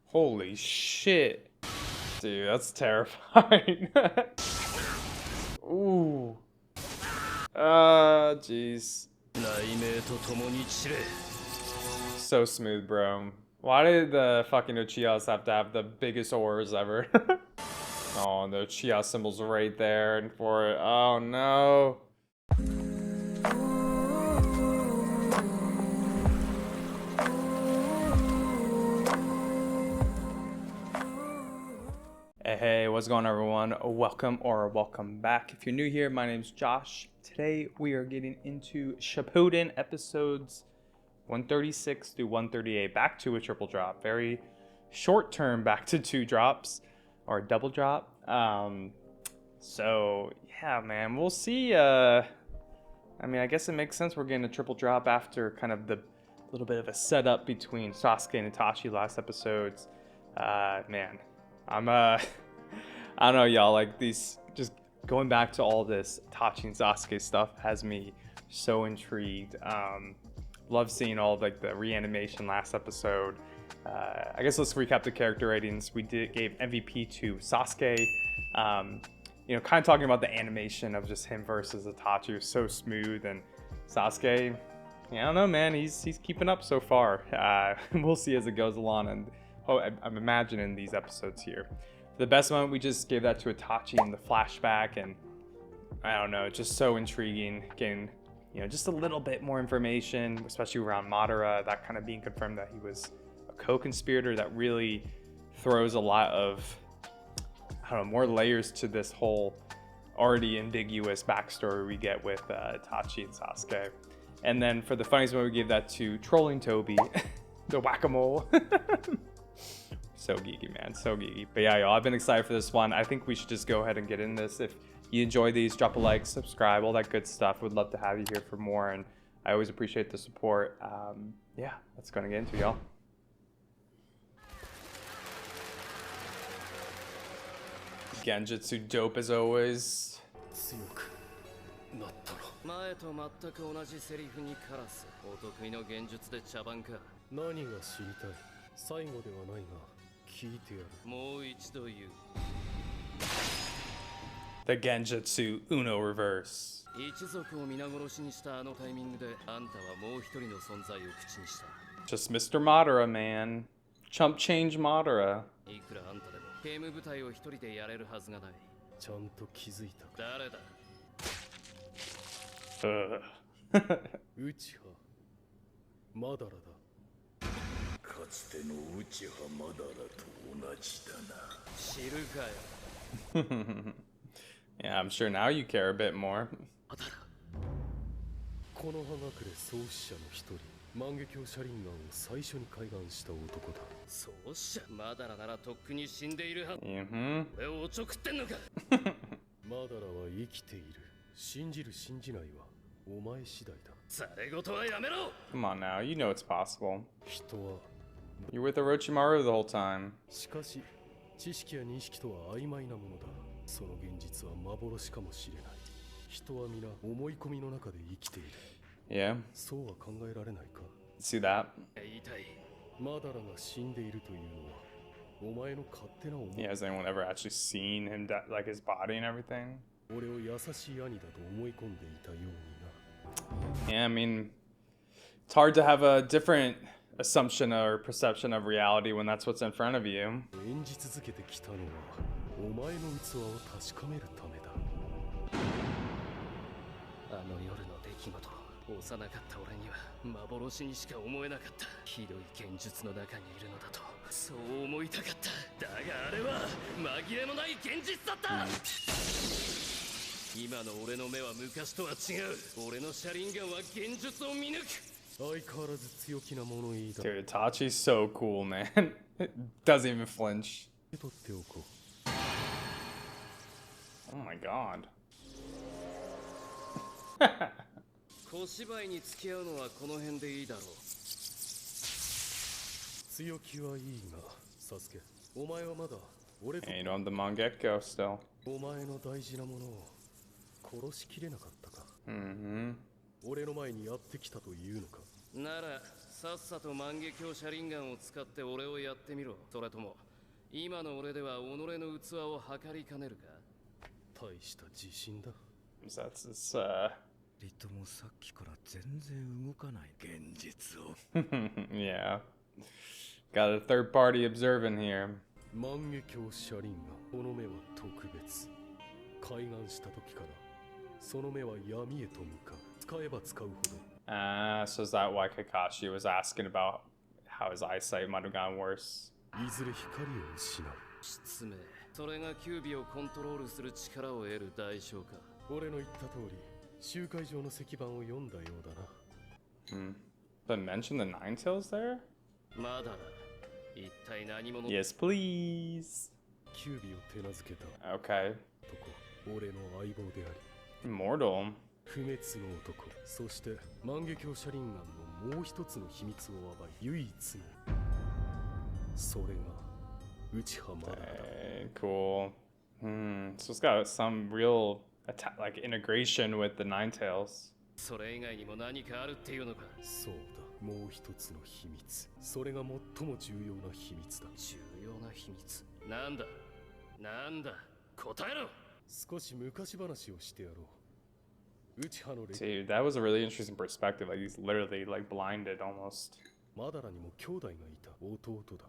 Holy shit. Dude, that's terrifying. Ooh. Jeez. So smooth, bro. Why did the fucking Uchihas have to have the biggest auras ever? Oh, the Uchiha symbol's right there and for it. Oh no. Hey, what's going on, everyone? Welcome back. If you're new here, my name's Josh. Today we are getting into Shippuden episodes 136 through 138, back to a triple drop. Very short term back to 2 drops or double drop. So yeah, man, we'll see. I mean, I guess it makes sense we're getting a triple drop after kind of the little bit of a setup between Sasuke and Itachi last episodes. Man, I don't know, y'all, like these, just going back to all this Itachi and Sasuke stuff has me so intrigued. Love seeing all like the reanimation last episode. I guess let's recap the character ratings. We gave MVP to Sasuke. You know, kind of talking about the animation of just him versus Itachi was so smooth, and Sasuke, yeah, I don't know, man, he's keeping up so far. We'll see as it goes along, and I'm imagining these episodes here. The best moment, we just gave that to Itachi in the flashback, and I don't know, just so intriguing, getting, you know, just a little bit more information, especially around Madara, that kind of being confirmed that he was a co-conspirator. That really throws a lot of, I don't know, more layers to this whole already ambiguous backstory we get with Itachi and Sasuke. And then for the funniest moment, we gave that to Trolling Toby, the whack-a-mole. So geeky, man, so geeky. But yeah, y'all, I've been excited for this one. I think we should just go ahead and get in this. If you enjoy these, drop a like, subscribe, all that good stuff. Would love to have you here for more, and I always appreciate the support. Yeah, let's go and get into it, y'all. Genjutsu dope as always. 前と全く同じセリフにカラス。お得意の現術で茶番か。何が知りたい。最後ではないが聞いてやる。もう一度言う。The Genjutsu Uno Reverse. 一族を皆殺しにしたあのタイミングで、あんたはもう一人の存在を口にした。Just Mr. Madara, man. Chump change Madara. いくらあんたでもゲーム部隊を一人でやれるはずがない。ちゃんと気づいた。誰だ。ウチハマダラだ。かつてのウチハマダラと同じだな。知るかよ。Yeah, I'm sure now you care a bit more. この葉隠れ創始者の一人、万華鏡シャリンガンを最初に開眼した男だ。創始者マダラならとっくに死んでいるはず。俺をおちょくってんのか。マダラは生きている。信じる信じないはお前次第だ。ざれ言はやめろ。 Come on now, you know it's possible. 人は You're with Orochimaru the whole time. しかし知識や認識とは曖昧なものだ。その現実は幻かもしれない。人は皆思い込みの中で生きている。Yeah. そうは考えられないか。 See that? 言いたい。マダラが死んでいるというのはお前の勝手な思い。 Yeah, has anyone ever actually seen him, like his body and everything? 俺を優しい兄だと思い込んでいたようにな。 Yeah, I mean, it's hard to have a different assumption or perception of reality when that's what's in front of you. 演じ続けてきたのはお前の器を確かめるためだ。あの夜の出来事、幼かった俺には幻にしか思えなかった。ひどい現実の中にいるのだとそう思いたかった。だがあれは紛れもない現実だった。今の俺の目は昔とは違う。俺のシャリンガンは現実を見抜く。相変わらず強気な物言いだ。 Dude, Itachi's so cool, man. Doesn't even flinch. 取っておこう。 Oh my god. 小芝居に付き合うのはこの辺でいいだろう。強気はいいが、サスケ、お前はまだ俺と And you know I'm the Mangekyo still. お前の大事なものを殺しきれなかったか。俺の前にやってきたというのか。ならさっさと万華鏡シャリンガンを使って俺をやってみろ。それとも今の俺では己の器を測りかねるか。大した自信だ。That's his, リトもさっきから全然動かない現実を。yeah. Got a third party observing here. 万華鏡シャリンガン、この目は特別。開眼した時からその目は闇へと向かう。使えば使うほど。So is that why Kakashi was asking about how his eyesight might have gotten worse? いずれ光を失う。失明。それがキュービをコントロールする力を得る代償か。俺の言った通り、集会場の石板を読んだようだな。But mention the Nine Tails there? まだだ。一体何者。 Yes, please. キュービを手なずけた Okay. 男、俺の相棒であり Immortal. 不滅の男、そして万華鏡シャリンガンのもう一つの秘密を暴い唯一の、それが内葉マダラだ。Cool. So it's got some real like integration with the Nine Tails. それ以外にも何かあるっていうのか。そうだ、もう一つの秘密。それが最も重要な秘密だ。重要な秘密。なんだなんだ、答えろ。少し昔話をしてやろう。内葉の歴史。 Dude, that was a really interesting perspective. Like he's literally like blinded almost. マダラにも兄弟がいた弟だ。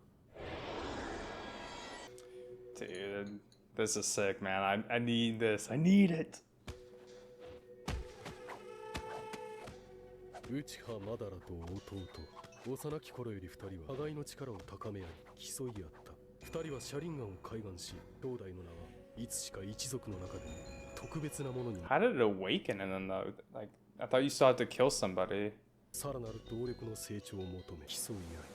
Dude, this is sick, man. I need this. I need it. 内葉マダラと弟、幼き頃より二人は互いの力を高め合い競い合った。二人はシャリンガンを開眼し、兄弟の名はいつしか一族の中でも特別なものに。 How did it awaken in them though? Like I thought you still had to kill somebody. さらなる動力の成長を求め競い合い。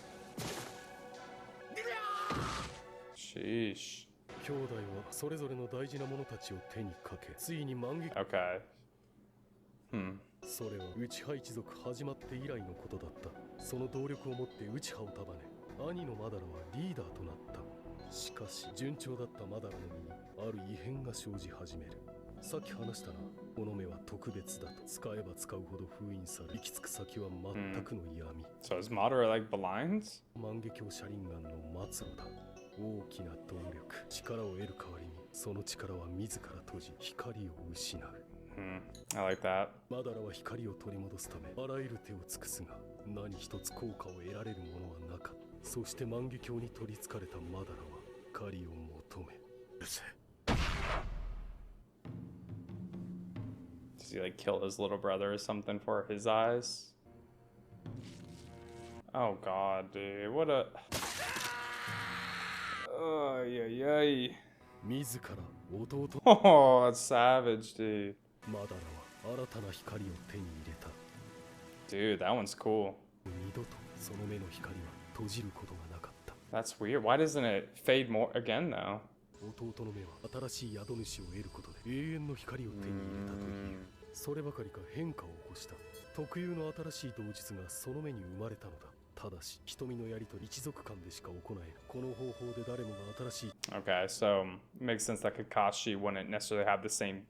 Sheesh. 兄弟はそれぞれの大事なものたちを手にかけ、ついに万華。 Okay. それは内葉一族始まって以来のことだった。その動力を持って内葉を束ね、兄のマダラはリーダーとなった。しかし順調だったマダラの身にある異変が生じ始める。さっき話したな、この目は特別だと。使えば使うほど封印され、行き着く先は全くの闇。 So is Madara like blind? 万華鏡シャリンガンの末路だ。大きな動力、力を得る代わりにその力は自ら閉じ、光を失う。I like that. マダラは光を取り戻すためあらゆる手を尽くすが、何一つ効果を得られるものはなかった。そして万華鏡に取りつかれたマダラは光を求め。うせ。 Does he like kill his little brother or something for his eyes? Oh god, dude. What a... Oh, yeah. 自ら弟。 Oh, that's savage, dude. マダラは新たな光を手に入れた。 Dude, that one's cool. 二度とその目の光は閉じることがなかった。 That's weird. Why doesn't it fade more again, though? 弟の目は新しい宿主を得ることで永遠の光を手に入れたという。そればかりか変化を起こした。特有の新しい道術がその目に生まれたのだ。ただし瞳のやり取り一族間でしか行える。この方法で誰もが新しい。 Okay, so it makes sense that Kakashi wouldn't necessarily have the same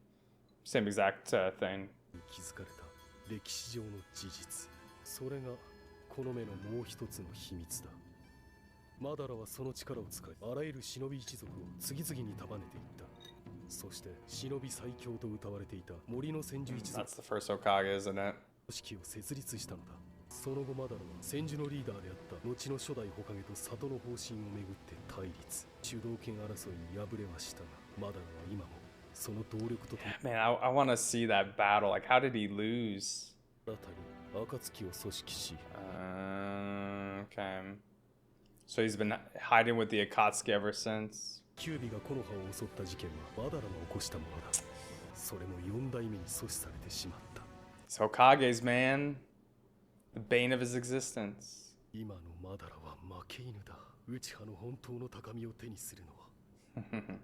exact thing. 気づかれた歴史上の事実。それがこの目のもう一つの秘密だ。マダラはその力を使い、あらゆる忍び一族を次々に束ねていった。そして忍び最強と謳われていた森の千住一族 That's the first Hokage, isn't it? 組織を設立したのだ。その後マダラは千住のリーダーであった後の初代ホカゲと里の方針をめぐって対立。主導権争いに敗れはしたが、マダラは今もその動力とともに Man, I want to see that battle. Like, how did he lose? 新たに暁を組織し、 Okay. So he's been hiding with the Akatsuki ever since. キュービが木の葉を襲った事件はマダラの起こしたものだ。それも4代目に阻止されてしまった。 It's Hokage's, man. The bane of his existence. 今のマダラは負け犬だ。内葉の本当の高みを手にするのは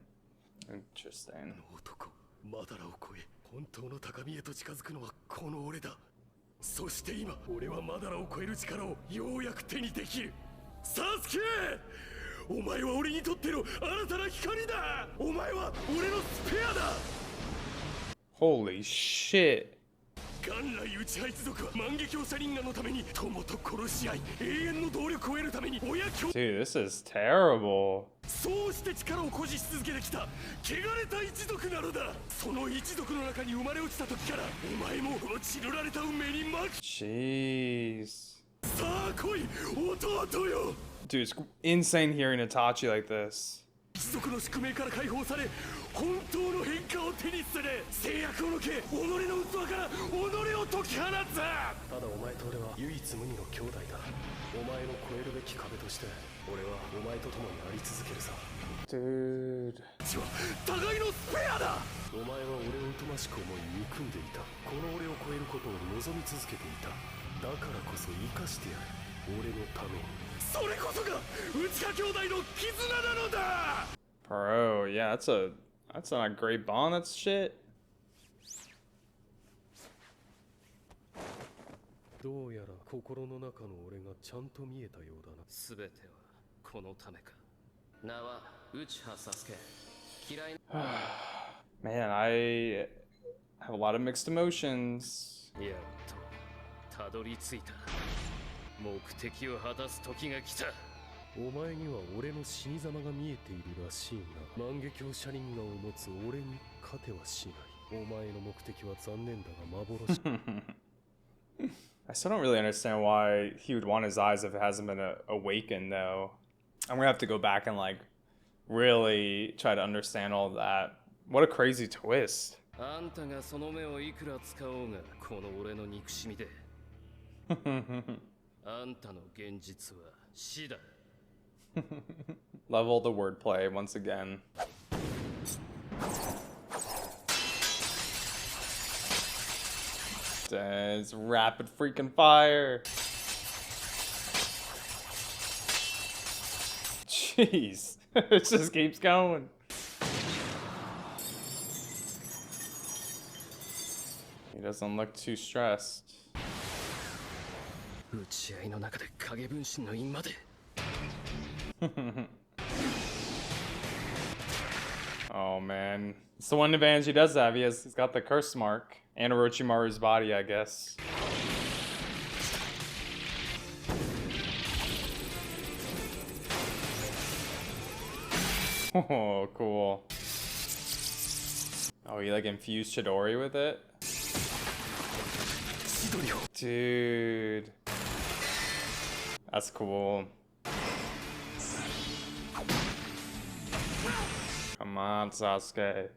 Interesting. 男。マダラを超え本当の高みへと近づくのはこの俺だ。そして今俺はマダラを超える力をようやく手にできる。サスケ、お前は俺にとっての新たな光だ。お前は俺のスペアだ。 Holy shit. 元来内派一族は万華鏡車輪眼のために友と殺し合い永遠の動力を得るために親兄 Dude, this is terrible. そうして力を誇示し続けてきた汚れた一族なのだ。その一族の中に生まれ落ちた時からお前もこの血塗られた運命に負け Jeez. さあ来い弟よ。 Dude, it's insane hearing Itachi like this. 一族の宿命から解放され本当の変化を手にする。制約を抜け己の器から己を解き放つ。ただお前と俺は唯一無二の兄弟だ。お前の越えるべき壁として俺はお前と共にあり続けるさ。 Dude. ちは互いのスペアだ。お前は俺を疎ましく思い憎んでいた。この俺を超えることを望み続けていた。だからこそ生かしてやる。俺のために。それこそが内家兄弟の絆なのだ。 Bro, yeah, that's not a great bond, that's shit. どうやら心の中の俺がちゃんと見えたようだな。全てはこのためか。名は内派サスケ。嫌い Man, I have a lot of mixed emotions. やっとたどり着いた。目的を果たす時が来た。お前には俺の死に様が見えているらしいが、万華鏡車輪眼を持つ俺に勝てはしない。お前の目的は残念だが幻。I still don't really understand why he would want his eyes if it hasn't been awakened, though. I'm gonna have to go back and, like, really try to understand all that. What a crazy twist. あんたがその目をいくら使おうが、この俺の憎しみで。あんたの現実は死だ。Level the wordplay once again. It's rapid freaking fire. Jeez, it just keeps going. He doesn't look too stressed. 打ち合いの中で影分身の印まで。Oh man, it's the one advantage he does have. He's got the curse mark and Orochimaru's body, I guess. Oh, cool. Oh, he like infused Chidori with it? Dude. That's cool. Come on, Sasuke.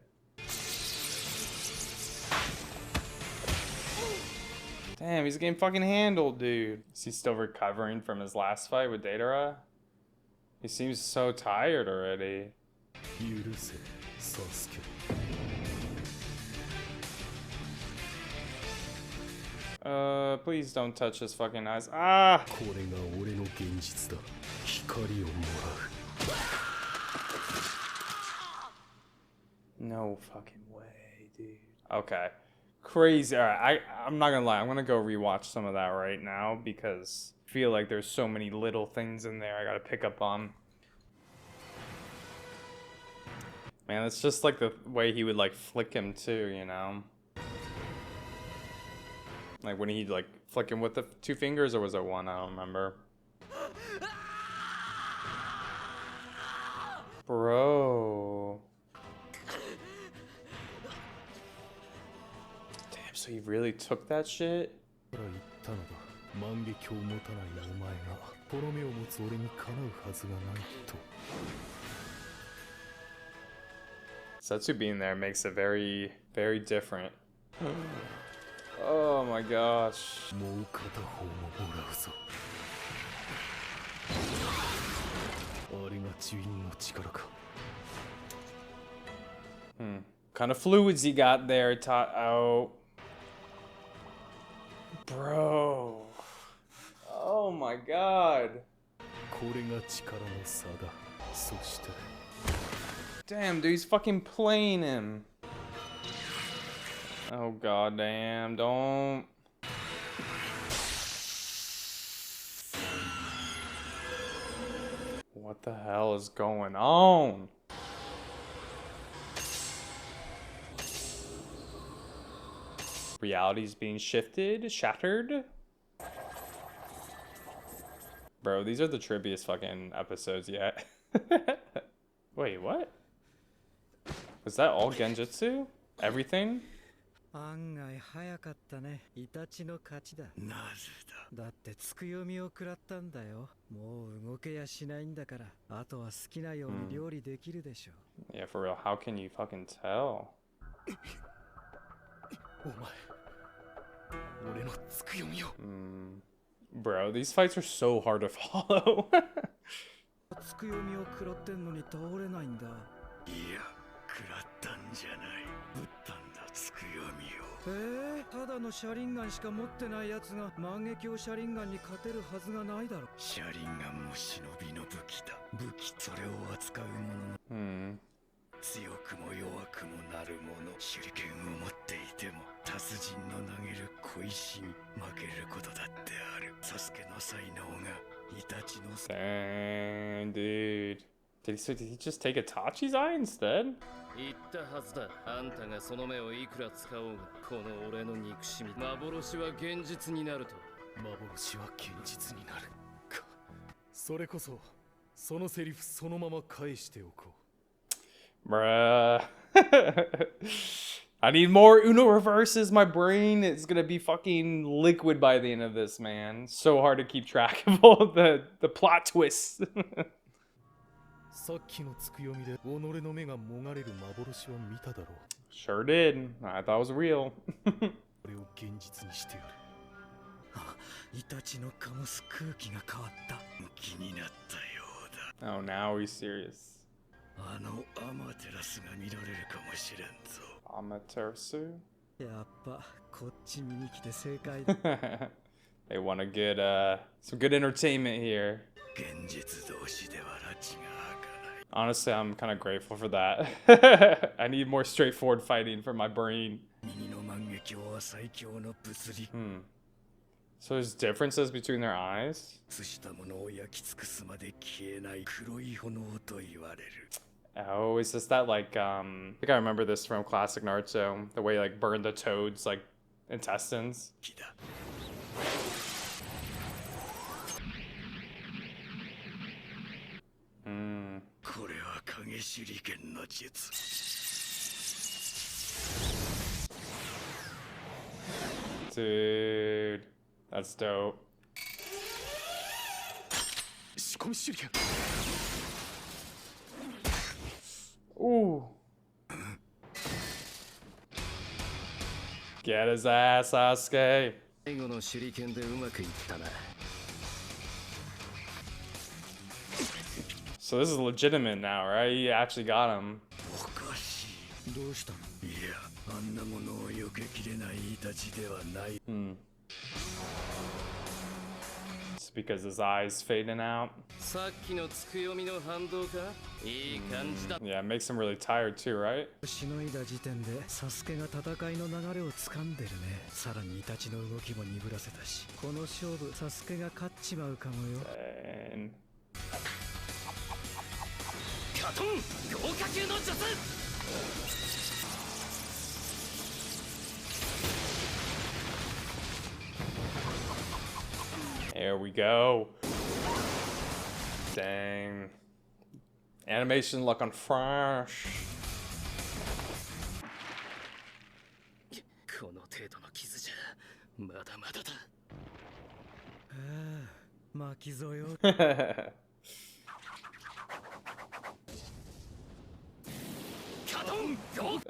Damn, he's getting fucking handled, dude. Is he still recovering from his last fight with Deidara? He seems so tired already. 許せ、サスケ。Please don't touch his fucking eyes. Ah! これが俺の現実だ。光をもらう。 No fucking way, dude. Okay. Crazy. Alright, I'm not gonna lie. I'm gonna go rewatch some of that right now because I feel like there's so many little things in there I gotta pick up on. Man, it's just like the way he would like flick him too, you know? Like when he'd like flick him with the 2 fingers, or was it 1? I don't remember. Bro. Damn, so he really took that shit? から言ったのだ。万華鏡を持たないお前がこの目を持つ俺にかなうはずがないと。 Setsu being there makes it very, very different. Oh my gosh. もう片方ももらうぞ。あれが呪印の力か。Kind of fluids he got there, oh. Bro. Oh my god. これが力の差だ。そして。 Damn, dude, he's fucking playing him. Oh god damn, don't. What the hell is going on? Reality's being shifted, shattered. Bro, these are the trippiest fucking episodes yet. Wait, what? Was that all genjutsu? Everything? 案外早かったね。イタチの勝ちだ。なぜだ。だってつくよみを食らったんだよ。もう動けやしないんだから、あとは好きなように料理できるでしょ。Yeah, for real, how can you fucking tell? お前、俺のつくよみを。Bro, these fights are so hard to follow. つくよみを食らってんのに倒れないんだ。いや、食らったんじゃない。ぶったんだ、つくよみを。ただのシャリンガンしか持ってないやつが万華鏡シャリンガンに勝てるはずがないだろ。シャリンガンも忍びの武器だ。武器、それを扱う者の。強くも弱くもなる者。手裏剣を持っていても達人の投げる小石に負けることだってある。サスケの才能がイタチの。 Dang, dude. Did he just take Itachi's eye instead? 言ったはずだ。あんたがその目をいくら使おうが、この俺の憎しみ、幻は現実になると。幻は現実になるか。それこそそのセリフそのまま返しておこう。 Bruh. I need more Uno reverses. My brain is gonna be fucking liquid by the end of this, man. So hard to keep track of all the plot twists. さっきのつくよみで己の目がもがれる幻は見ただろう。 Sure did. I thought it was real. これを現実にしてやる。イタチの醸す空気が変わった。気になったようだ。 Oh, now he's serious. あのアマテラスが見られるかもしれんぞ。 Amaterasu? やっぱこっち見に来て正解。They want to get some good entertainment here. 現実同士では拉致が開かない。 Honestly, I'm kind of grateful for that. I need more straightforward fighting for my brain. 右の万華鏡は最強の物理。 So there's differences between their eyes? 映したものを焼き尽くすまで消えない黒い炎と言われる。 Oh, is this that like I think I remember this from classic Naruto, the way he, like burned the toad's like intestines. 木だ。 これは影手裏剣の術。 Dude, that's dope. 仕込み手裏剣。 Ooh. Get his ass, Sasuke. 最後の手裏剣でうまくいったな。 So this is legitimate now, right? You actually got him. おかしい。どうしたの？いや、あんなものを避けきれないイタチではない。 It's because his eyes fading out. さっきのつくよみの反動か。いい感じだ。 Yeah, it makes him really tired too, right? しのいだ時点でサスケが戦いの流れを掴んでるね。さらにイタチの動きも鈍らせたし、この勝負サスケが勝っちまうかもよ。 And カトン豪華級の術。 here we go. Dang. Animation looking fresh. この程度の傷じゃまだまだだ。巻き添えを。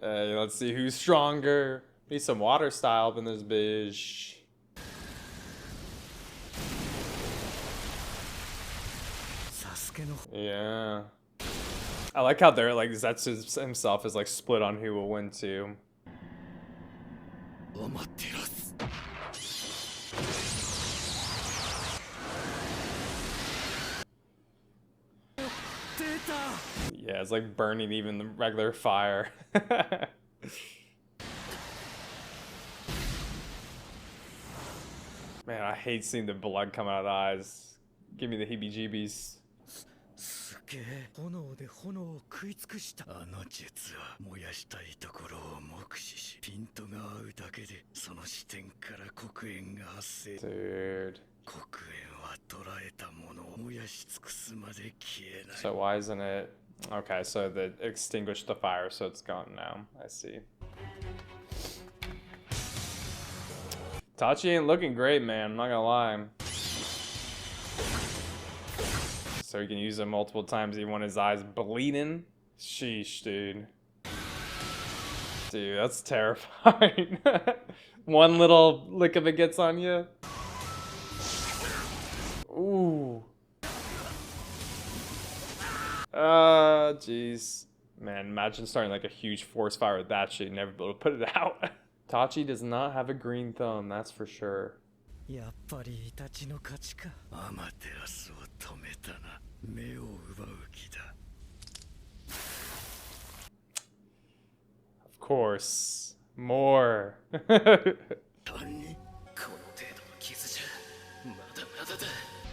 Hey, let's see who's stronger. Need some water style up in this bitch. Yeah. I like how they're like Zetsu himself is like split on who will win too. アマテラス。 Yeah, it's like burning even the regular fire. Man, I hate seeing the blood come out of the eyes. Give me the heebie-jeebies. すけ炎で炎を食い尽くした。あの術は燃やしたいところを目視し、ピントが合うだけでその視点から黒煙が発生。 Dude. 黒煙は捉えたものを燃やし尽くすまで消えない。 So why isn't it? Okay, so they extinguished the fire, so it's gone now. I see. Itachi ain't looking great, man. I'm not gonna lie. So he can use it multiple times even when his eyes bleeding. Sheesh, dude. Dude, that's terrifying. One little lick of it gets on you. Ooh. Jeez. Man, imagine starting like a huge forest fire with that shit and never be able to put it out. Itachi does not have a green thumb, that's for sure. やっぱりイタチの勝ちか。アマテラスを止めたな。目を奪う気だ。 Of course. More. 単にこの程度の傷じゃまだまだだ。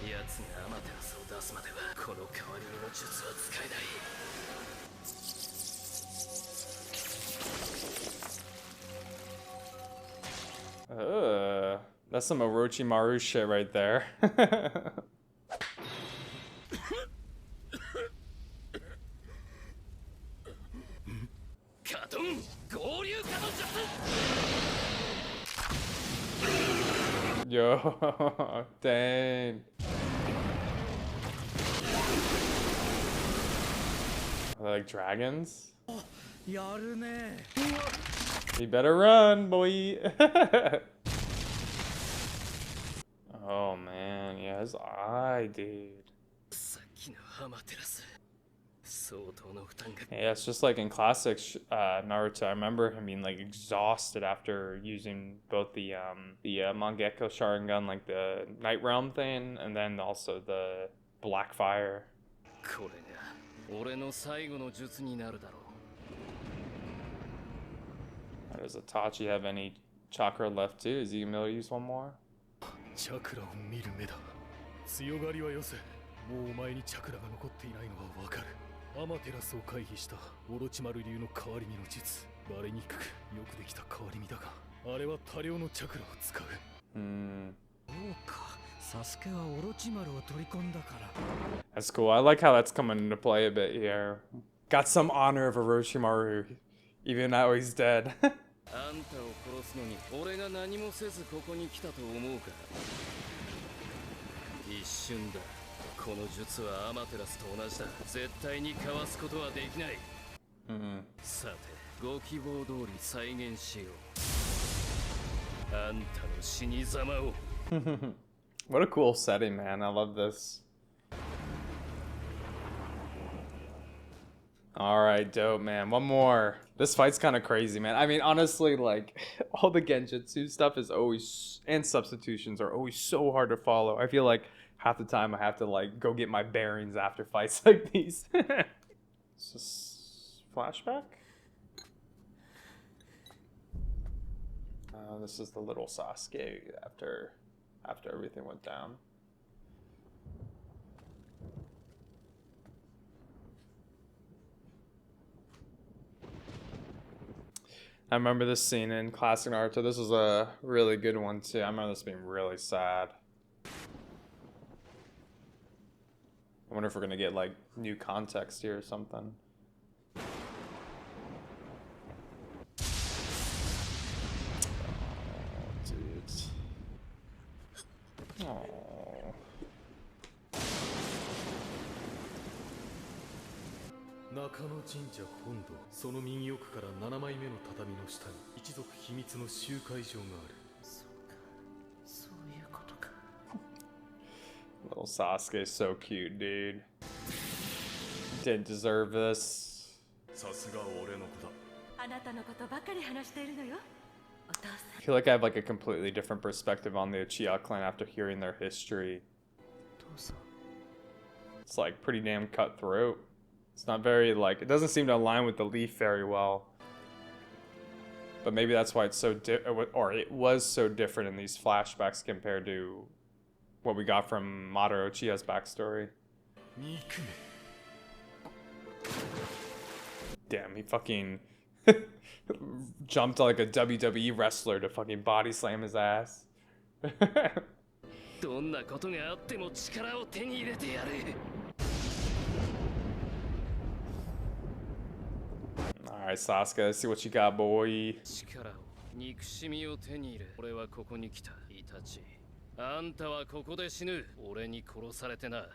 奴がアマテラスを出すまではこの変わり身の術は使えない。That's some Orochimaru shit right there. カトン合流カトン術。 Yo, dang. Are they like dragons? やるね。 You better run, boy. Oh man, yeah, his eye, dude. さっきのアマテラス。相当の負担が。 Yeah, it's just like in classic Naruto. I remember him being like exhausted after using both the Mangekyo Sharingan, like the Night Realm thing, and then also the Black Fire. これが俺の最後の術になるだろう。 Does Itachi have any chakra left too? Is he gonna be able to use one more? チャクラを見る目だ。強がりはよせ。もうお前にチャクラが残っていないのはわかる。アマテラスを回避したオロチマル流の変わり身の術。バレにくくよくできた変わり身だが、あれは多量のチャクラを使う。そうか。サスケはオロチマルを取り込んだから。 That's cool. I like how that's coming into play a bit here. Got some honor of Orochimaru, even though he's dead. あんたを殺すのに俺が何もせずここに来たと思うか。一瞬だ。この術はアマテラスと同じだ。絶対にかわすことはできない。さて、ご希望通り再現しよう。あんたの死に様を。What a cool setting, man. I love this. Alright, dope, man. One more. This fight's kind of crazy, man. I mean, honestly, like, all the genjutsu stuff is always, and substitutions are always so hard to follow. I feel like half the time I have to, like, go get my bearings after fights like these. Is this flashback? This is the little Sasuke after everything went down. I remember this scene in classic Naruto. This was a really good one too. I remember this being really sad. I wonder if we're gonna get like new context here or something. Oh, dude. Oh. 中野神社本堂、その右奥から7枚目の畳の下に一族秘密の集会場がある。そうか、そういうことか。Little Sasuke is so cute, dude. Didn't deserve this. さすが俺の子だ。あなたのことばかり話しているのよ。お父さん。 I feel like I have like a completely different perspective on the Uchiha clan after hearing their history. 父さん。 It's like pretty damn cutthroat. It's not very like, it doesn't seem to align with the leaf very well. But maybe that's why it's so or it was so different in these flashbacks compared to what we got from Madara Uchiha's backstory. 憎め。Damn, he fucking jumped like a WWE wrestler to fucking body slam his ass. どんなことがあっても力を手に入れてやる。 Alright, Sasuke, let's see what you got, boy. 力を、憎しみを手に入れ、俺はここに来た。イタチ。あんたはここで死ぬ。俺に殺されてな。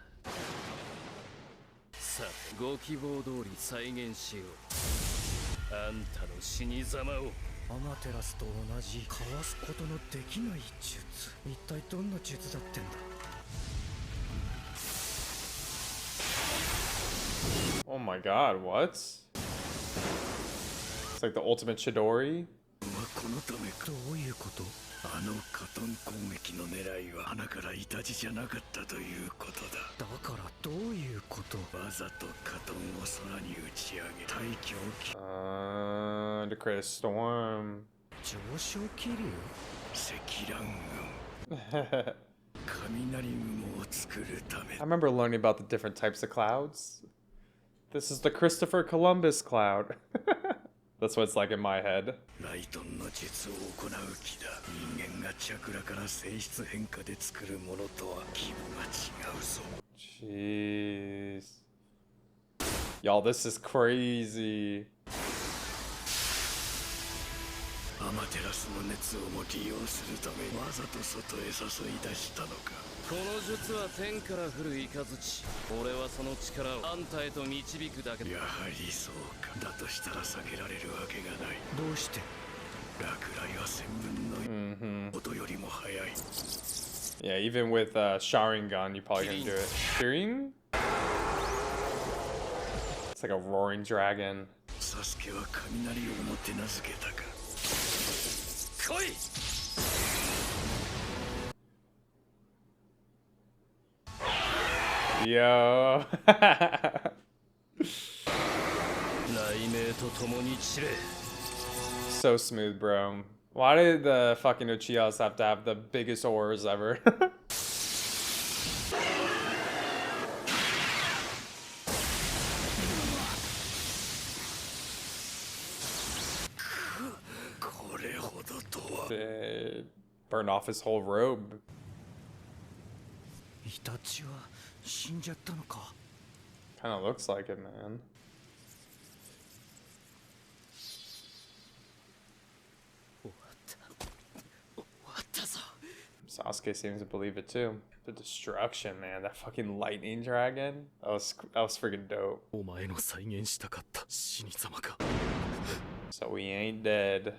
さて、ご希望通り再現しよう。あんたの死に様を。アマテラスと同じかわすことのできない術。一体どんな術だってんだ。 Oh my god, what? It's like the ultimate Chidori? このためどういうこと？あのカトン攻撃の狙いは鼻からイタチじゃなかったということだ。だからどういうこと？わざとカトンを空に打ち上げ大気をTo create a storm. 上昇気流？積乱雲。雷雲を作るため。 I remember learning about the different types of clouds. This is the Christopher Columbus cloud. That's what it's like in my head. ライトンの術を行う気だ。人間がチャクラから性質変化で作るものとは規模が違うぞ。 Jeez. Y'all, this is crazy. アマテラスの熱をも利用するためわざと外へ誘い出したのか。この術は天から降る雷。俺はその力をあんたへと導くだけだ。やはりそうか。だとしたら避けられるわけがない。どうして？落雷は1000分の音よりも早い。 Yeah, even with Sharingan, you probably couldn't do it. Sharingan? It's like a roaring dragon. サスケは雷をもてなずけたか。来い。 Yo. 雷鳴と共に散れ。 So smooth, bro. Why did the fucking Uchiha's have to have the biggest auras ever? これほどとは。 They burn off his whole robe. イタチは死んじゃったのか。 Kind of looks like it, man. 終わったぞ。 Sasuke seems to believe it too. The destruction, man. That fucking lightning dragon. That was freaking dope. お前の再現したかった死に様か。 So we ain't dead.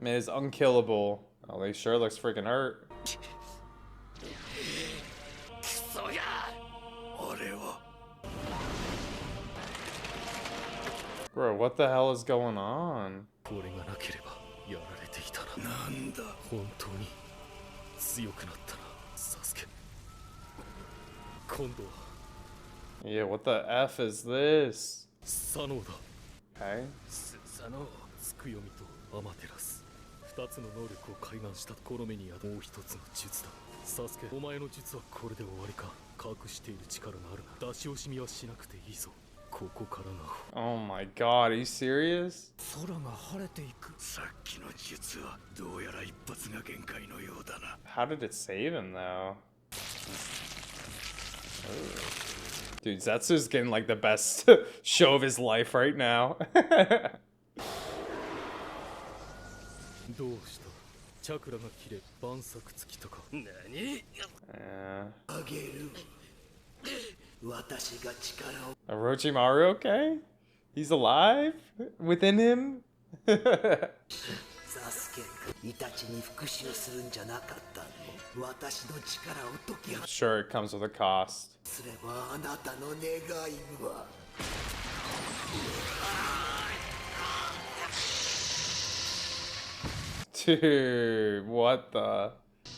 Man, it's unkillable. Oh, he sure looks freaking hurt. クソが。俺は Bro, what the hell is going on? これがなければやられていたな。なんだ。本当に強くなったな、サスケ。今度は Yeah, what the F is this? 左脳だ。 Okay. スサノ。つくよみとアマテラス。2つの能力を開眼したこの目にあるもう一つの術だ。サスケ、お前の術はこれで終わりか。隠している力があるな。出し惜しみはしなくていいぞ。ここからが。 Oh my god, are you serious? 空が晴れていく。さっきの術はどうやら一発が限界のようだな。 How did it save him though? Dude, Zetsu's getting like the best show of his life right now. どうした？チャクラが切れ、万策尽きたか。何？ Yeah. あげる。私が力を。 Orochimaru okay? He's alive within him? サスケ、イタチに復讐するんじゃなかったの。私の力を解き放 Sure, it comes with a cost. すればあなたの願いは。 Dude, what the?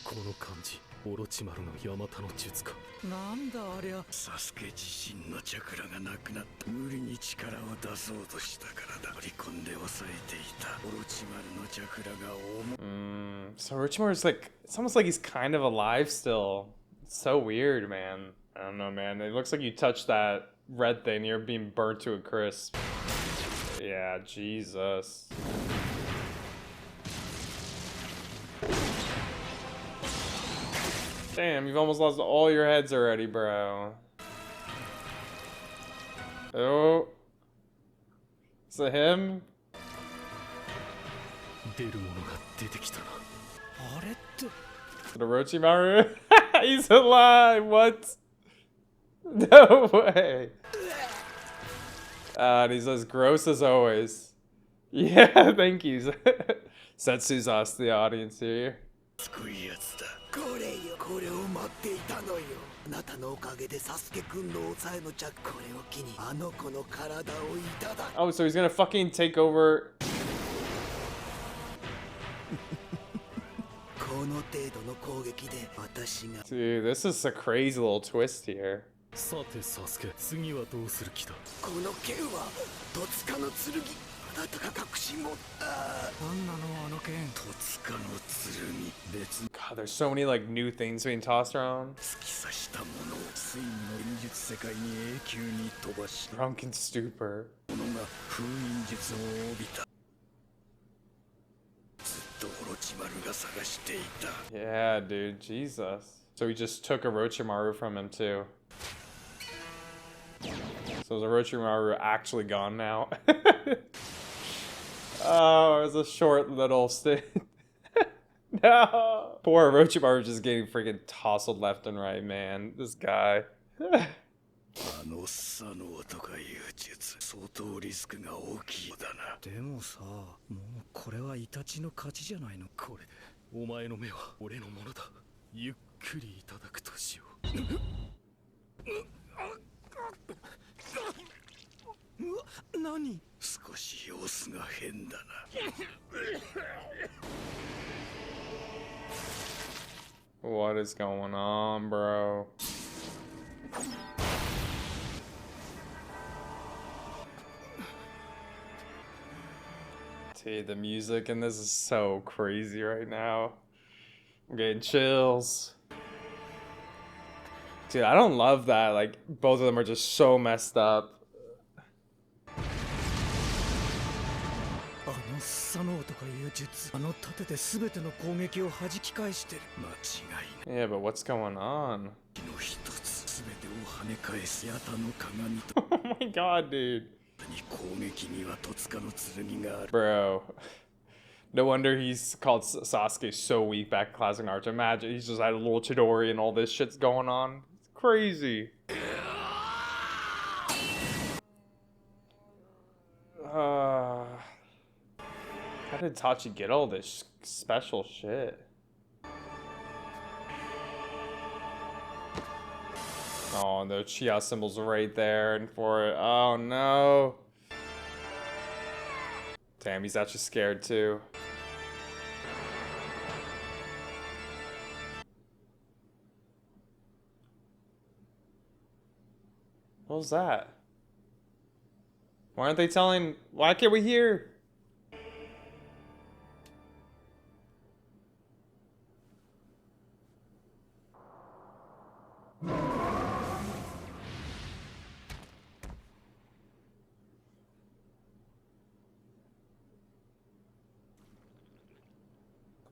この感じ、オロチマルのヤマタの術か。なんだありゃ。サスケ自身のチャクラがなくなった。無理に力を出そうとしたからだ。取り込んで抑えていた。オロチマルのチャクラが重。 So Orochimaru's like, it's almost like he's kind of alive still. It's so weird, man. I don't know, man. It looks like you touched red thing. You're being burnt to a crisp. Yeah, Jesus. Damn, you've almost lost all your heads already, bro. Oh. Is it him? The Orochimaru? He's alive! What? No way! And he's as gross as always. Yeah, thank you. Setsu's asked the audience here. Oh, so he's gonna fucking take over. Dude, this is a crazy little twist here. God, there's so many like new things being tossed around. Drunken stupor. Yeah, dude, Jesus. So he just took Orochimaru from him too. So is Orochimaru actually gone now? Oh, it was a short little stint. No! Poor Orochimaru just getting freaking tousled left and right, man. This guy. What is going on, bro? Dude, the music in this is so crazy right now. I'm getting chills. Dude, I don't love that. Like, both of them are just so messed up. Yeah, but what's going on? Oh my god, dude. Bro. No wonder he's called Sasuke so weak back in classic Naruto. Imagine he's just had a little Chidori and all this shit's going on. It's crazy. How did Itachi get all this special shit? Oh, the Uchiha symbol's right there and for it. Oh no. Damn, he's actually scared too. What was that? Why aren't they telling? Why can't we hear?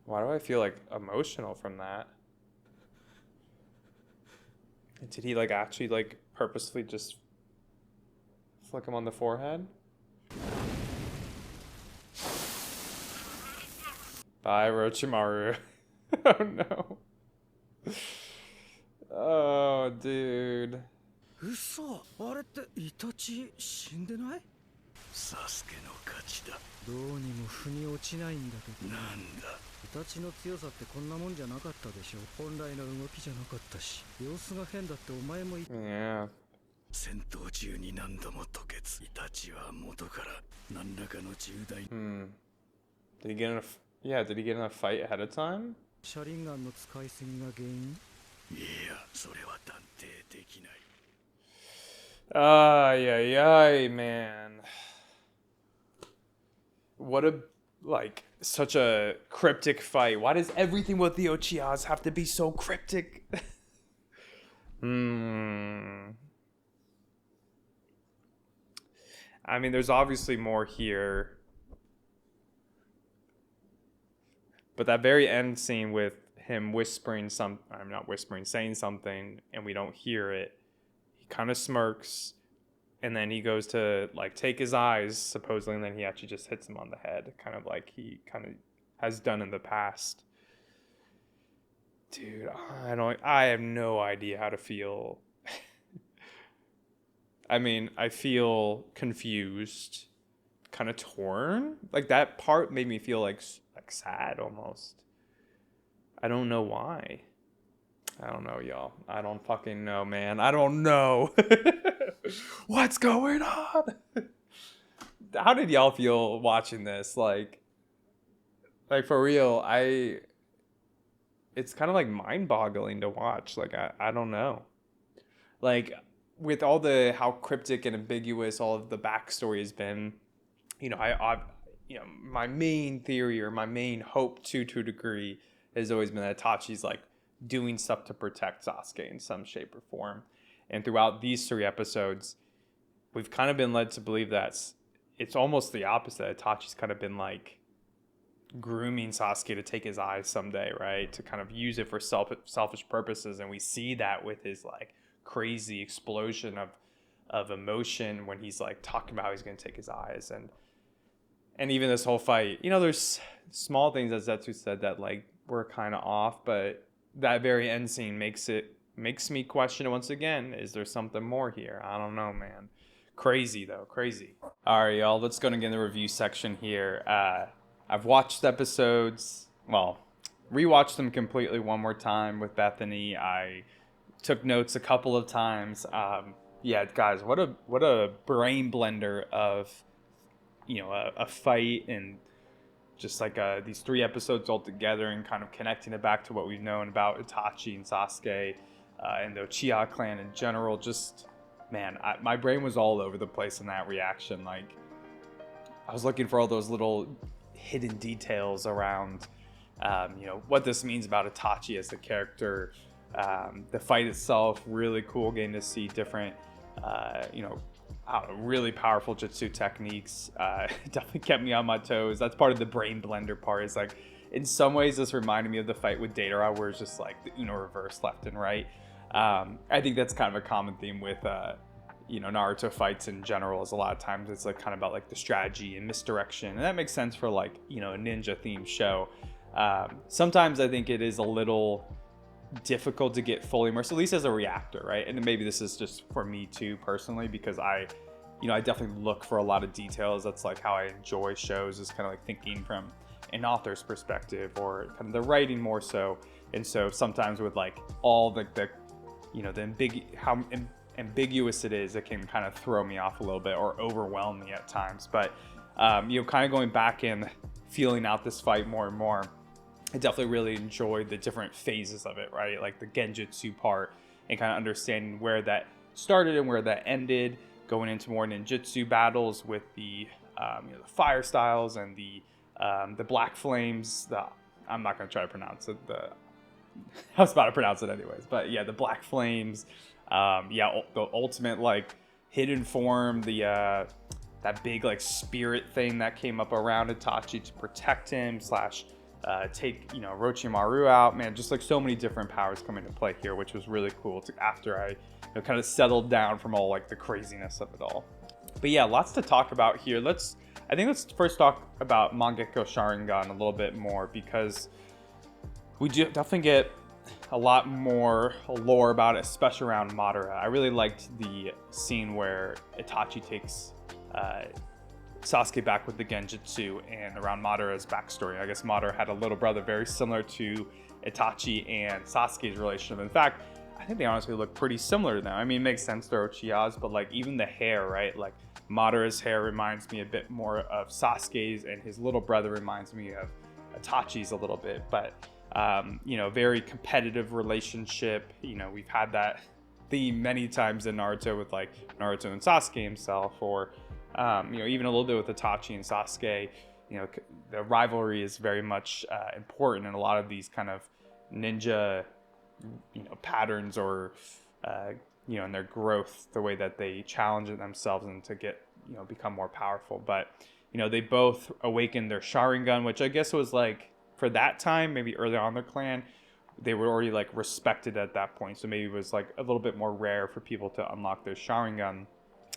Why do I feel like emotional from that? Did he like actually like purposefully just flick him on the forehead? Bye, Orochimaru. Oh no. Oh, dude. 嘘あれってイタチ死んでない？サスケの勝ちだ。どうにも腑に落ちないんだけど。なんだ。イタチの強さってこんなもんじゃなかったでしょ。本来の動きじゃなかったし、様子が変だってお前も言った。Yeah. 戦闘中に何度も吐血。イタチは元から何らかの重大。Did he get in a did he get in a fight ahead of time? シャリンガンの使いすぎが原因？いや、それは断定できない。Ay, man. What a, like, such a cryptic fight. Why does everything with the Uchihas have to be so cryptic? I mean, there's obviously more here. But that very end scene with him whispering I'm not whispering, saying something, and we don't hear it. He kind of smirks, and then he goes to like take his eyes, supposedly, and then he actually just hits him on the head, kind of like he kind of has done in the past. Dude, I have no idea how to feel. I mean, I feel confused, kind of torn. Like that part made me feel like sad almost. I don't know why. I don't know, y'all. I don't fucking know, man. I don't know. What's going on? How did y'all feel watching this? Like for real, it's kind of like mind-boggling to watch. Like I don't know. Like with all the how cryptic and ambiguous all of the backstory has been, you know, my main theory or my main hope to a degree has always been that Itachi's like doing stuff to protect Sasuke in some shape or form. And throughout these 3 episodes, we've kind of been led to believe that it's almost the opposite. Itachi's kind of been like grooming Sasuke to take his eyes someday, right? To kind of use it for selfish purposes. And we see that with his like crazy explosion of emotion when he's like talking about how he's going to take his eyes. And even this whole fight, you know, there's small things, as Zetsu said, that like were kind of off, but that very end scene makes me question it once again. Is there something more here? I don't know, man. Crazy though, crazy. All right, y'all, let's go and get in the review section here. I've watched episodes, well, rewatched them completely one more time with Bethany. I took notes a couple of times. Yeah, guys, what a brain blender of, you know, a fight, and just like these 3 episodes all together and kind of connecting it back to what we've known about Itachi and Sasuke and the Uchiha clan in general. Just, man, my brain was all over the place in that reaction. Like, I was looking for all those little hidden details around, you know, what this means about Itachi as a character. The fight itself, really cool getting to see different, you know, really powerful jutsu techniques. Definitely kept me on my toes. That's part of the brain blender part. Is like, in some ways, this reminded me of the fight with Datara, where it's just like the Uno reverse left and right. I think that's kind of a common theme with, you know, Naruto fights in general. Is a lot of times it's like kind of about like the strategy and misdirection, and that makes sense for like, you know, a ninja themed show. Sometimes I think it is a little difficult to get fully immersed, at least as a reactor, right? And maybe this is just for me too personally, because I definitely look for a lot of details. That's like how I enjoy shows, is kind of like thinking from an author's perspective or kind of the writing more so. And so sometimes with like all the you know, how ambiguous it is, it can kind of throw me off a little bit or overwhelm me at times. But you know, kind of going back and feeling out this fight more and more, I definitely really enjoyed the different phases of it, right? Like the genjutsu part, and kind of understanding where that started and where that ended, going into more ninjutsu battles with the, you know, the fire styles and the black flames. I'm not going to try to pronounce it. I was about to pronounce it anyways, but yeah, the black flames. Yeah, the ultimate like hidden form, that big like spirit thing that came up around Itachi to protect him / take, you know, Orochimaru out. Man, just like so many different powers come into play here, which was really cool after I, you know, kind of settled down from all like the craziness of it all. But yeah, lots to talk about here. I think let's first talk about Mangekyo Sharingan a little bit more, because we do definitely get a lot more lore about it, especially around Madara. I really liked the scene where Itachi takes Sasuke back with the genjutsu, and around Madara's backstory. I guess Madara had a little brother very similar to Itachi and Sasuke's relationship. In fact, I think they honestly look pretty similar to them. I mean, it makes sense, they're Uchihas, but like even the hair, right? Like Madara's hair reminds me a bit more of Sasuke's, and his little brother reminds me of Itachi's a little bit. But you know, very competitive relationship. You know, we've had that theme many times in Naruto with like Naruto and Sasuke himself, or you know, even a little bit with Itachi and Sasuke. You know, the rivalry is very much important in a lot of these kind of ninja, you know, patterns, or you know, in their growth, the way that they challenge themselves and to get, become more powerful. But they both awakened their Sharingan, which I guess was like, for that time, maybe early on in their clan, they were already like respected at that point. So maybe it was like a little bit more rare for people to unlock their Sharingan.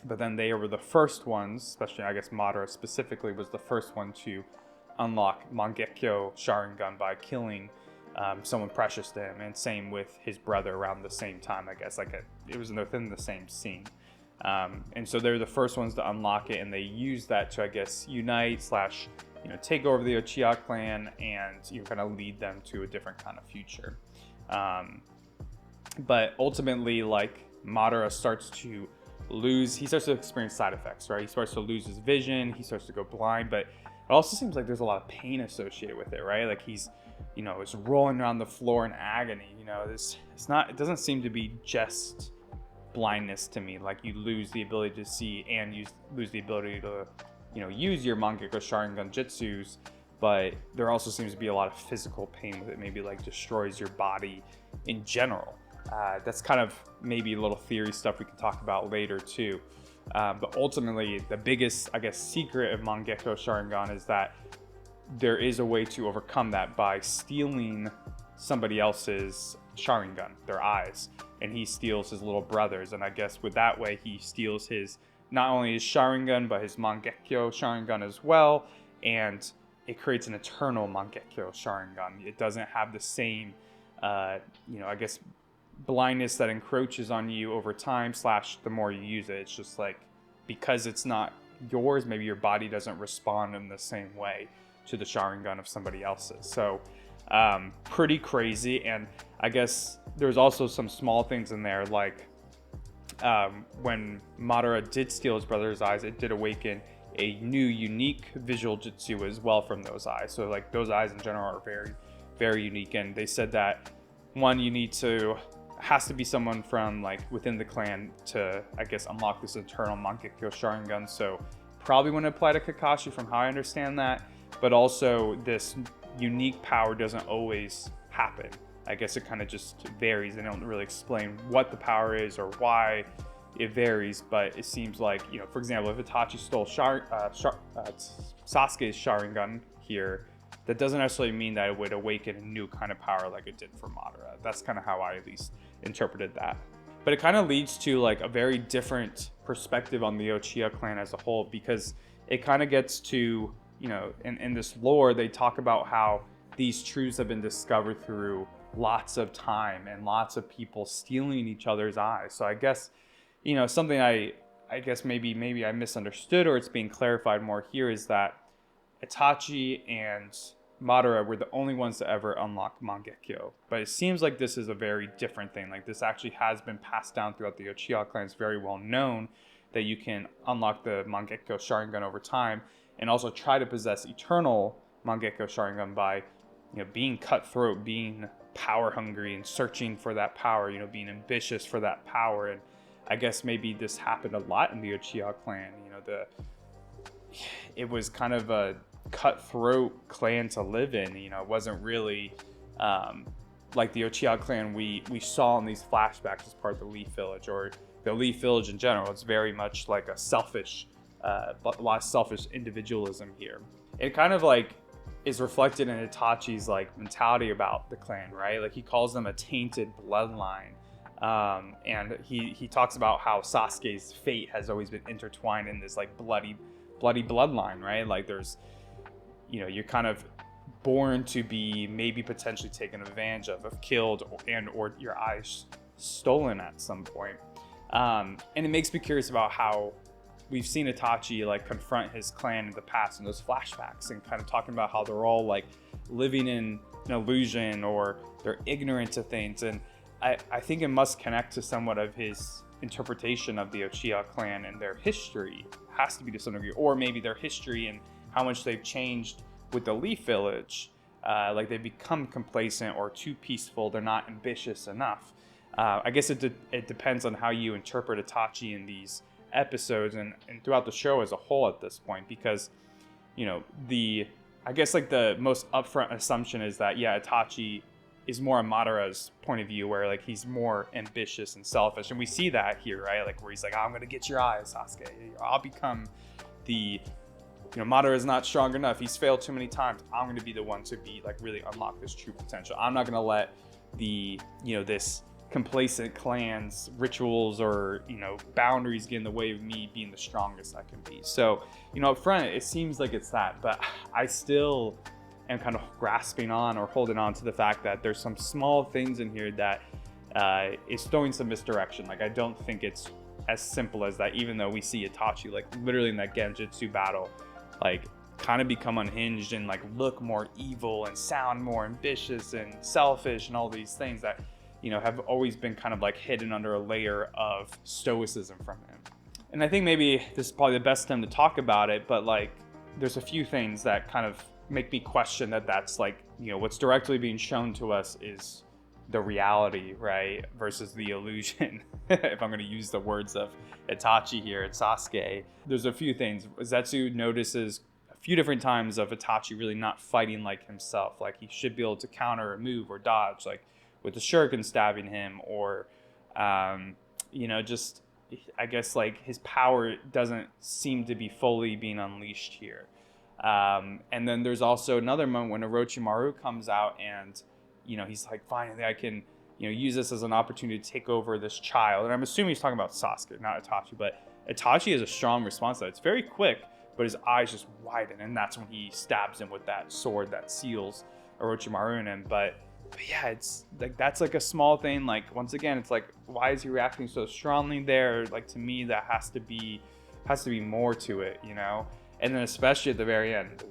But then they were the first ones, especially I guess Madara specifically was the first one to unlock Mangekyo Sharingan by killing someone precious to him. And same with his brother around the same time, I guess. Like it was within the same scene. And so they're the first ones to unlock it, and they use that to, I guess, unite / take over the Uchiha clan and kind of lead them to a different kind of future. But ultimately, like, Madara starts to experience side effects, right? He starts to lose his vision, he starts to go blind, but it also seems like there's a lot of pain associated with it, right? Like he's is rolling around the floor in agony. It doesn't seem to be just blindness to me. Like, you lose the ability to see and lose the ability to use your Mangekyo Sharingan jutsus, but there also seems to be a lot of physical pain with it, maybe like destroys your body in general. That's kind of maybe a little theory stuff we can talk about later too. But ultimately, the biggest, I guess, secret of Mangekyo Sharingan is that there is a way to overcome that by stealing somebody else's Sharingan, their eyes, and he steals his little brother's. And I guess with that way, he steals not only his Sharingan, but his Mangekyo Sharingan as well, and it creates an eternal Mangekyo Sharingan. It doesn't have the same, I guess, blindness that encroaches on you over time / the more you use it. It's just like, because it's not yours, maybe your body doesn't respond in the same way to the Sharingan of somebody else's. So pretty crazy. And I guess there's also some small things in there, like when Madara did steal his brother's eyes, it did awaken a new unique visual jutsu as well from those eyes. So like, those eyes in general are very, very unique. And they said that one, has to be someone from like within the clan to, I guess, unlock this eternal Mangekyo Sharingan. So probably wouldn't apply to Kakashi from how I understand that, but also this unique power doesn't always happen. I guess it kind of just varies. They don't really explain what the power is or why it varies, but it seems like, for example, if Itachi stole Sasuke's Sharingan here, that doesn't necessarily mean that it would awaken a new kind of power like it did for Madara. That's kind of how I at least interpreted that. But it kind of leads to like a very different perspective on the Uchiha clan as a whole, because it kind of gets to, in this lore, they talk about how these truths have been discovered through lots of time and lots of people stealing each other's eyes. So I guess, something I guess maybe I misunderstood, or it's being clarified more here, is that Itachi and Madara were the only ones to ever unlock Mangekyo. But it seems like this is a very different thing. Like, this actually has been passed down throughout the Uchiha clan. It's very well known that you can unlock the Mangekyo Sharingan over time, and also try to possess eternal Mangekyo Sharingan by, being cutthroat, being power hungry, and searching for that power, being ambitious for that power. And I guess maybe this happened a lot in the Uchiha clan. It was kind of a cutthroat clan to live in. It wasn't really like the Uchiha clan we saw in these flashbacks as part of the Leaf Village, or the Leaf Village in general. It's very much like a lot of selfish individualism here. It kind of like is reflected in Itachi's like mentality about the clan, right? Like, he calls them a tainted bloodline. And he talks about how Sasuke's fate has always been intertwined in this like bloody bloodline, right? Like, there's, you're kind of born to be maybe potentially taken advantage of killed, or your eyes stolen at some point. And it makes me curious about how we've seen Itachi like confront his clan in the past in those flashbacks, and kind of talking about how they're all like living in an illusion, or they're ignorant to things. And I think it must connect to somewhat of his interpretation of the Uchiha clan and their history. Has to be to some degree, or maybe their history and how much they've changed with the Leaf Village. Like, they've become complacent or too peaceful. They're not ambitious enough. I guess it depends on how you interpret Itachi in these episodes and throughout the show as a whole at this point, because I guess like the most upfront assumption is that, yeah, Itachi is more on Madara's point of view, where like he's more ambitious and selfish, and we see that here, right? Like where he's like, I'm gonna get your eyes, Sasuke. I'll become the, Madara is not strong enough. He's failed too many times. I'm gonna be the one to be like really unlock this true potential. I'm not gonna let the, this complacent clan's rituals or boundaries get in the way of me being the strongest I can be. So up front it seems like it's that, but I still am kind of grasping on or holding on to the fact that there's some small things in here that is throwing some misdirection. Like I don't think it's as simple as that, even though we see Itachi like literally in that genjutsu battle like kind of become unhinged and like look more evil and sound more ambitious and selfish and all these things that have always been kind of like hidden under a layer of stoicism from him. And I think maybe this is probably the best time to talk about it, but like there's a few things that kind of make me question that that's like, what's directly being shown to us is the reality, right? Versus the illusion. If I'm going to use the words of Itachi here at Sasuke, there's a few things. Zetsu notices a few different times of Itachi really not fighting like himself. Like he should be able to counter or move or dodge, like with the Shuriken stabbing him, or, just, I guess like his power doesn't seem to be fully being unleashed here. And then there's also another moment when Orochimaru comes out and, he's like, finally I can, use this as an opportunity to take over this child. And I'm assuming he's talking about Sasuke, not Itachi, but Itachi has a strong response to that. It's very quick, but his eyes just widen. And that's when he stabs him with that sword that seals Orochimaru in him. But yeah, it's like, that's like a small thing. Like, once again, it's like, why is he reacting so strongly there? Like, to me, that has to be more to it, And then especially at the very end,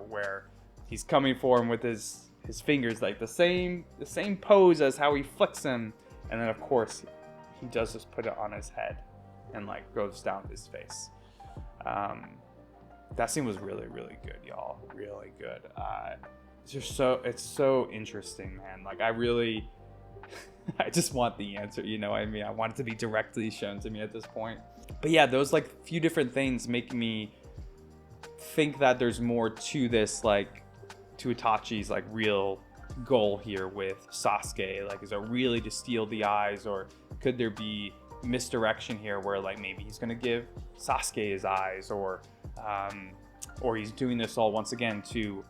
where he's coming for him with his fingers, like the same pose as how he flicks him. And then of course he does just put it on his head and like goes down his face. That scene was really, really good, y'all. Really good. It's so interesting, man. Like I just want the answer, I want it to be directly shown to me at this point. But yeah, those like few different things make me think that there's more to this, like to Itachi's like real goal here with Sasuke. Like, is it really to steal the eyes, or could there be misdirection here where like maybe he's gonna give Sasuke his eyes, or he's doing this all once again to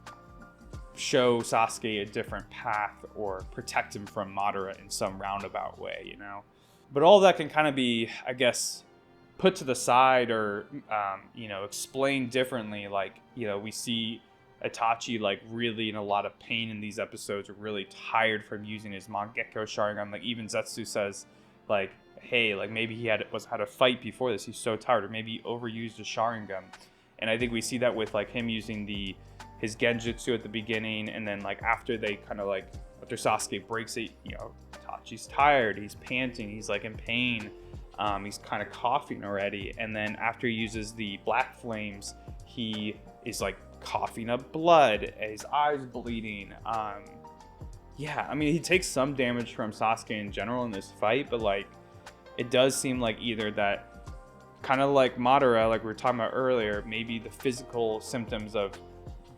show Sasuke a different path or protect him from Madara in some roundabout way, But all that can kind of be, I guess, put to the side or, explained differently. Like, we see Itachi like really in a lot of pain in these episodes, are really tired from using his Mangekyo Sharingan. Like even Zetsu says, like, hey, like maybe he had a fight before this. He's so tired, or maybe he overused his Sharingan. And I think we see that with like him using his genjutsu at the beginning, and then like after Sasuke breaks it, Itachi's tired, he's panting, he's like in pain, he's kind of coughing already, and then after he uses the black flames, he is like coughing up blood, his eyes bleeding. He takes some damage from Sasuke in general in this fight, but like it does seem like either that, kind of like Madara, like we were talking about earlier, maybe the physical symptoms of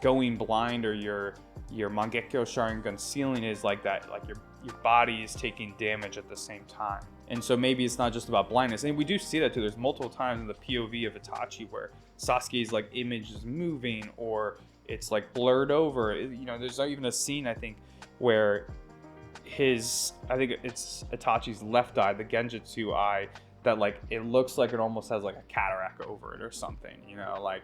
going blind or your Mangekyo Sharingan ceiling is like that, like your body is taking damage at the same time. And so maybe it's not just about blindness. And we do see that too. There's multiple times in the POV of Itachi where Sasuke's like image is moving, or it's like blurred over. There's even a scene, I think, where I think it's Itachi's left eye, the genjutsu eye, that like it looks like it almost has like a cataract over it or something, like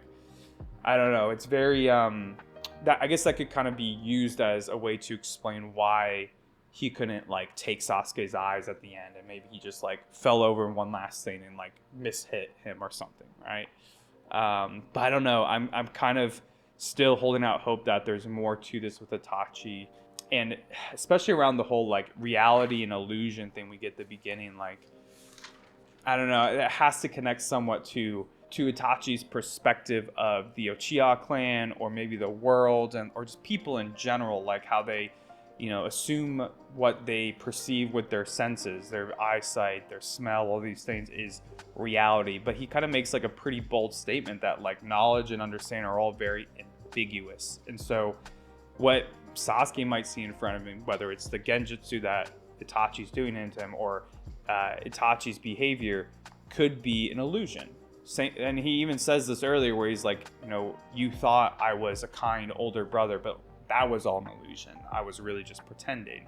I don't know. It's very that, I guess that could kind of be used as a way to explain why he couldn't like take Sasuke's eyes at the end, and maybe he just like fell over in one last thing and like mishit him or something, right? But I don't know. I'm kind of still holding out hope that there's more to this with Itachi, and especially around the whole like reality and illusion thing we get at the beginning. Like, I don't know. It has to connect somewhat to Itachi's perspective of the Uchiha clan, or maybe the world, or just people in general, like how they, assume what they perceive with their senses, their eyesight, their smell, all these things is reality. But he kind of makes like a pretty bold statement that like knowledge and understanding are all very ambiguous. And so what Sasuke might see in front of him, whether it's the genjutsu that Itachi's doing into him or Itachi's behavior, could be an illusion. And he even says this earlier where he's like, you know, you thought I was a kind older brother, but that was all an illusion. I was really just pretending.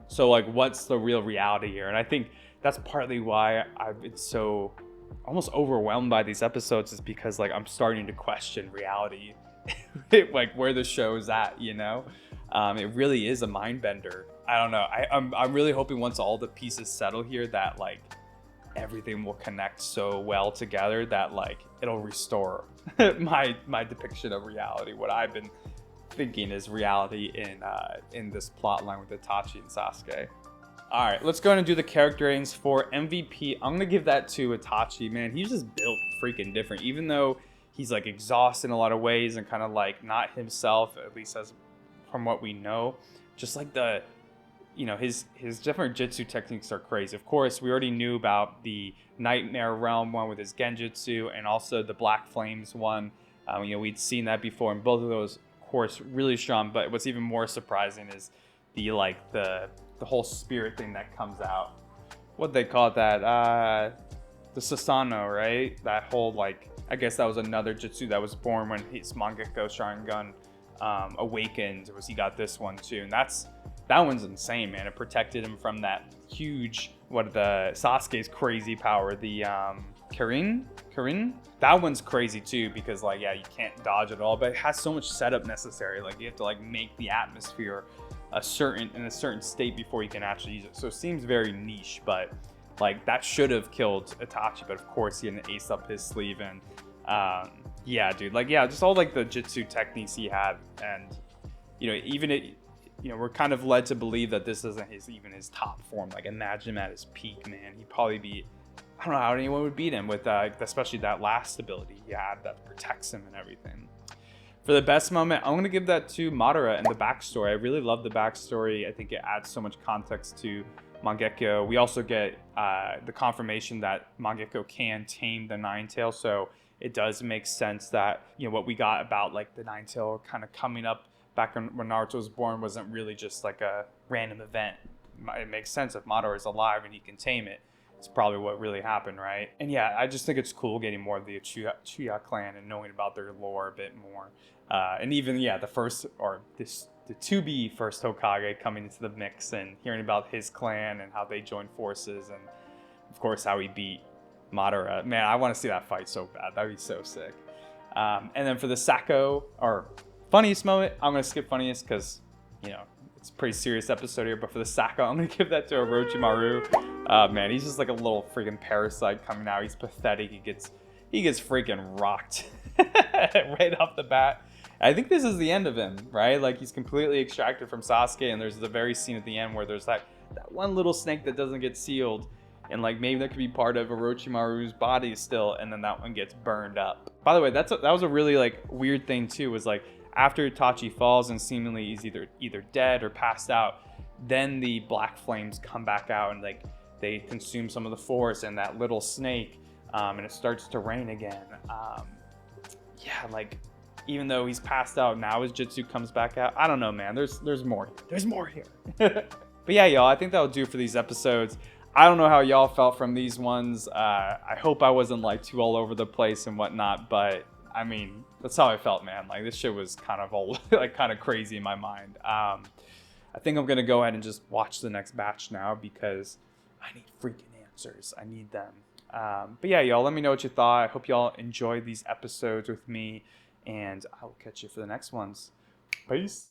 So like, what's the real reality here? And I think that's partly why I've been so almost overwhelmed by these episodes, is because like I'm starting to question reality, like where the show's at, you know? It really is a mind bender. I don't know. I'm really hoping once all the pieces settle here that like everything will connect so well together that like it'll restore my depiction of reality, what I've been thinking is reality in this plot line with Itachi and Sasuke. All right, let's go ahead and do the character ratings for MVP. I'm gonna give that to Itachi. Man, he's just built freaking different, even though he's like exhausted in a lot of ways and kind of like not himself, at least as from what we know. Just like the, you know, his different jutsu techniques are crazy. Of course, we already knew about the Nightmare Realm one with his genjutsu, and also the Black Flames one. You know, we'd seen that before, and both of those, of course, really strong. But what's even more surprising is the whole spirit thing that comes out. What they call that? The Sasano, right? That whole like, I guess that was another jutsu that was born when his Mangekyo Sharingan awakened. Was he got this one too? And that one's insane, man. It protected him from that huge, the Sasuke's crazy power, the Karin. That one's crazy too, because like, yeah, you can't dodge at all, but it has so much setup necessary. Like you have to like make the atmosphere in a certain state before you can actually use it. So it seems very niche, but like that should have killed Itachi, but of course he had an ace up his sleeve. And yeah, dude, like, yeah, just all like the jutsu techniques he had. And you know, even it, you know, we're kind of led to believe that this isn't even his top form. Like imagine him at his peak, man. He'd probably be, I don't know how anyone would beat him with especially that last ability he had that protects him and everything. For the best moment, I'm going to give that to Madara and the backstory. I really love the backstory. I think it adds so much context to Mangekyo. We also get the confirmation that Mangekyo can tame the Nine-Tail, so it does make sense that, you know, what we got about like the Nine-Tail kind of coming up back when Naruto was born wasn't really just like a random event. It makes sense if Madara is alive and he can tame it. It's probably what really happened, right? And yeah, I just think it's cool getting more of the Uchiha clan and knowing about their lore a bit more. And even, yeah, the to-be first Hokage coming into the mix and hearing about his clan and how they joined forces, and of course how he beat Madara. Man, I want to see that fight so bad. That'd be so sick. And then for the Sacco, or funniest moment, I'm going to skip funniest because, you know, it's a pretty serious episode here, but for the Sacco, I'm going to give that to Orochimaru. Man, he's just like a little freaking parasite coming out. He's pathetic. He gets freaking rocked right off the bat. I think this is the end of him, right? Like he's completely extracted from Sasuke, and there's the very scene at the end where there's that one little snake that doesn't get sealed, and like maybe that could be part of Orochimaru's body still, and then that one gets burned up. By the way, that was a really like weird thing too, was like after Itachi falls and seemingly he's either dead or passed out, then the black flames come back out and like they consume some of the forest and that little snake, and it starts to rain again. Yeah, like even though he's passed out, now his jutsu comes back out. I don't know, man. There's more. There's more here. But yeah, y'all, I think that'll do for these episodes. I don't know how y'all felt from these ones. I hope I wasn't like too all over the place and whatnot, but I mean, that's how I felt, man. Like this shit was kind of all like kind of crazy in my mind. I think I'm gonna go ahead and just watch the next batch now because I need freaking answers. I need them. But yeah, y'all, let me know what you thought. I hope y'all enjoyed these episodes with me, and I will catch you for the next ones. Peace.